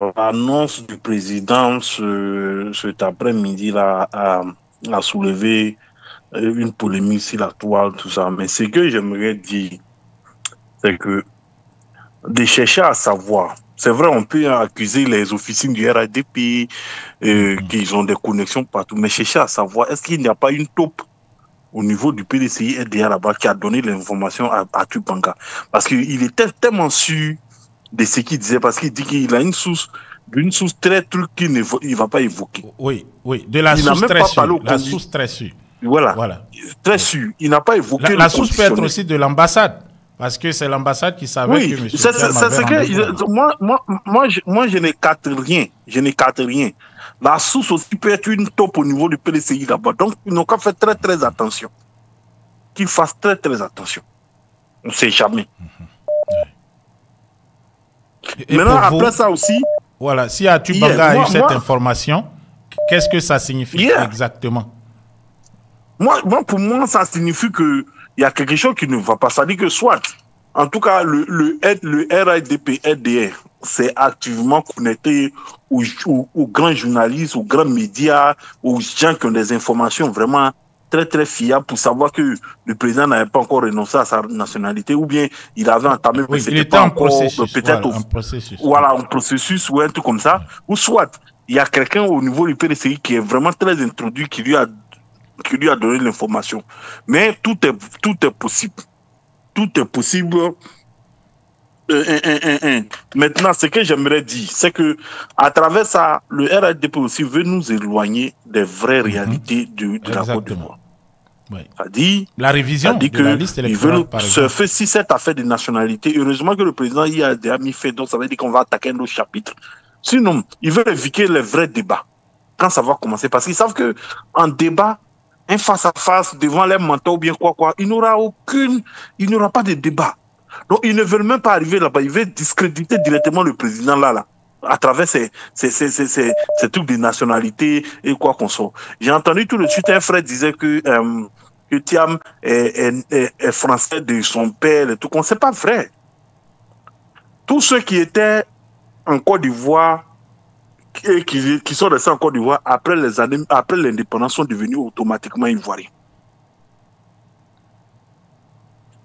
L'annonce du président cet après-midi-là a soulevé une polémique sur la toile, tout ça. Mais ce que j'aimerais dire, c'est que de chercher à savoir, c'est vrai, on peut accuser les officines du RADP, qu'ils ont des connexions partout, mais chercher à savoir, est-ce qu'il n'y a pas une taupe au niveau du PDCI RDA là-bas qui a donné l'information à Tubanga? Parce qu'il était tellement sûr de ce qu'il disait, parce qu'il dit qu'il a une source très truc qu'il ne va pas évoquer. Oui, oui, de la source très sûre. La source très sûre. Voilà. Très sûr. Il n'a pas évoqué la source peut être aussi de l'ambassade. Parce que c'est l'ambassade qui savait que M. C'est ce que moi, je ne capte rien. Je ne capte rien. La source aussi peut être une taupe au niveau du PDCI là-bas. Donc, ils n'ont qu'à faire très, très attention. Qu'ils fassent très, très attention. On ne sait jamais. Et maintenant, après ça aussi... Voilà, si Atubanga a eu cette information, qu'est-ce que ça signifie exactement? Pour moi, ça signifie qu'il y a quelque chose qui ne va pas. Ça dit que soit, en tout cas, le RADP, RDR, c'est activement connecté aux grands journalistes, aux grands médias, aux gens qui ont des informations vraiment très, très fiables pour savoir que le président n'avait pas encore renoncé à sa nationalité ou bien il avait entamé peut-être en processus. Voilà, un processus ou un truc comme ça. Ou soit, il y a quelqu'un au niveau du PDCI qui est vraiment très introduit, qui lui a donné l'information. Mais tout est possible. Tout est possible. Maintenant, ce que j'aimerais dire, c'est que à travers ça, le RADP aussi veut nous éloigner des vraies réalités de la Côte d'Ivoire. Oui. C'est-à-dire, la révision de la liste électorale, par exemple. Surfer si cette affaire de nationalité, heureusement que le président y a déjà mis fait, donc ça veut dire qu'on va attaquer un autre chapitre. Sinon, il veut éviter les vrais débats quand ça va commencer. Parce qu'ils savent qu'en débat, un face-à-face devant les mentors ou bien quoi, il n'y aura pas de débat. Donc, ils ne veulent même pas arriver là-bas. Ils veulent discréditer directement le président là, à travers ces trucs de nationalité et quoi qu'on soit. J'ai entendu tout de suite un frère disait que Thiam est français de son père et tout. C'est pas vrai. Tous ceux qui étaient en Côte d'Ivoire et qui sont restés en Côte d'Ivoire après l'indépendance sont devenus automatiquement ivoiriens.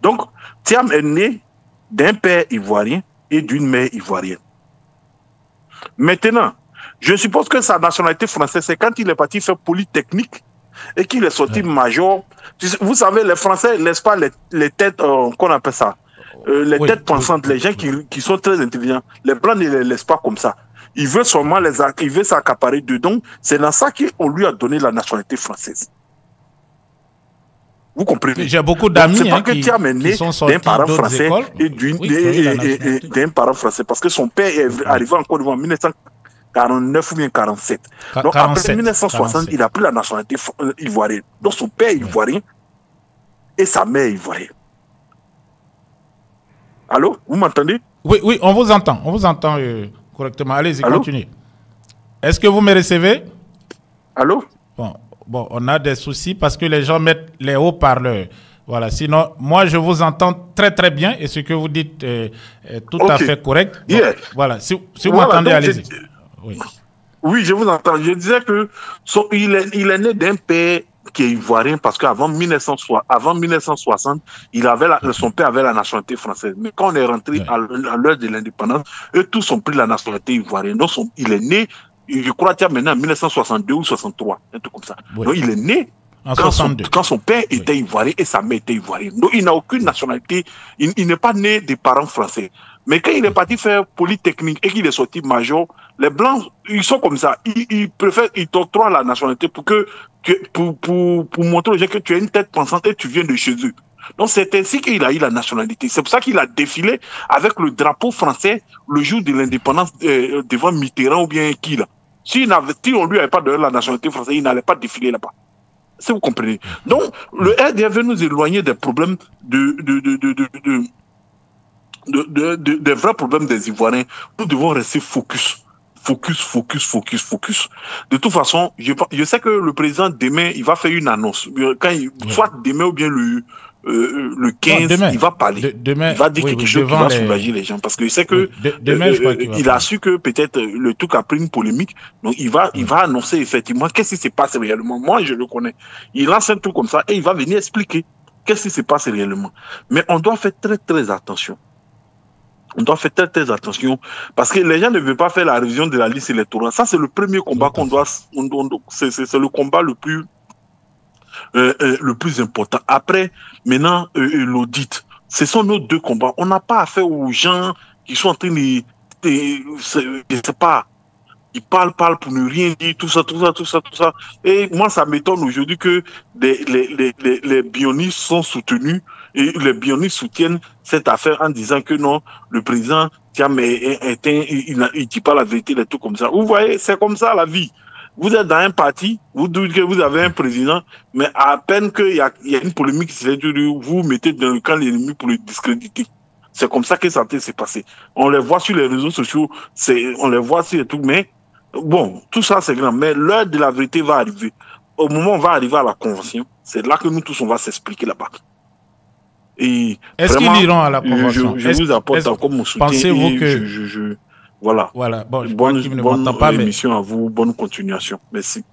Donc, Thiam est né d'un père ivoirien et d'une mère ivoirienne. Maintenant, je suppose que sa nationalité française, c'est quand il est parti faire polytechnique et qu'il est sorti major. Vous savez, les Français ne laissent pas les têtes, qu'on appelle ça, les têtes pensantes, les gens qui sont très intelligents. Les Blancs ne les laissent pas comme ça. Il veut seulement s'accaparer d'eux. Donc, c'est dans ça qu'on lui a donné la nationalité française. Vous comprenez? J'ai beaucoup d'amis qui sont sortis d'un parent français et d'un parent français parce que son père est arrivé en Côte d'Ivoire en 1949 ou bien 47. Donc 47, après 1960, 47. Il a pris la nationalité ivoirienne. Donc son père est ivoirien et sa mère est ivoirienne. Allô? Vous m'entendez? Oui, on vous entend. On vous entend correctement. Allez-y, continuez. Est-ce que vous me recevez? Allô? Bon, on a des soucis parce que les gens mettent les haut-parleurs. Voilà. Sinon, moi, je vous entends très, très bien et ce que vous dites est tout à fait correct. Bon, voilà. Si vous m'entendez, allez-y. Oui, je vous entends. Je disais que il est né d'un père qui est ivoirien parce qu'avant 1960, son père avait la nationalité française. Mais quand on est rentré à l'heure de l'indépendance, eux tous ont pris la nationalité ivoirienne. Donc, il est né... Je crois qu'il y a maintenant en 1962 ou 63, un truc comme ça. Donc il est né quand son père était ivoirien et sa mère était ivoirienne. Donc il n'a aucune nationalité, il n'est pas né des parents français. Mais quand il est parti faire polytechnique et qu'il est sorti major, les Blancs, ils sont comme ça. Ils préfèrent, ils t'octroient la nationalité pour montrer aux gens que tu as une tête pensante et tu viens de chez eux. Donc c'est ainsi qu'il a eu la nationalité. C'est pour ça qu'il a défilé avec le drapeau français le jour de l'indépendance devant Mitterrand ou bien qui là. Si on lui avait pas donné la nationalité française, il n'allait pas défiler là-bas. Si vous comprenez. Donc le RDR veut nous éloigner des problèmes des vrais problèmes des Ivoiriens. Nous devons rester focus. De toute façon, je sais que le président demain, il va faire une annonce. Soit demain ou bien le 15, demain, il va parler. Demain, il va dire quelque chose qui va soulager les gens. Parce que c'est que demain, il a su que peut-être le truc a pris une polémique. Donc, il va annoncer effectivement qu'est-ce qui se passe réellement. Moi, je le connais. Il lance un truc comme ça et il va venir expliquer qu'est-ce qui se passe réellement. Mais on doit faire très, très attention. On doit faire très, très attention parce que les gens ne veulent pas faire la révision de la liste électorale. Ça, c'est le premier combat qu'on doit... C'est le combat le plus important. Après, maintenant, l'audit. Ce sont nos deux combats. On n'a pas affaire aux gens qui sont en train de je sais pas, ils parlent pour ne rien dire, tout ça. Et moi, ça m'étonne aujourd'hui que les bionistes sont soutenus et les bionistes soutiennent cette affaire en disant que non, le président, tiens, mais il dit pas la vérité, des trucs comme ça. Vous voyez, c'est comme ça la vie. Vous êtes dans un parti, vous dites que vous avez un président, mais à peine qu'il y a une polémique qui s'est dure, vous vous mettez dans le camp de l'ennemi pour le discréditer. C'est comme ça que ça s'est passé. On les voit sur les réseaux sociaux, on les voit sur les trucs, mais bon, tout ça c'est grand. Mais l'heure de la vérité va arriver. Au moment où on va arriver à la convention, c'est là que nous tous on va s'expliquer là-bas. Est-ce qu'ils iront à la convention? Je vous apporte encore mon soutien. Pensez-vous que... Voilà. Bon, bonne émission à vous, bonne continuation. Merci.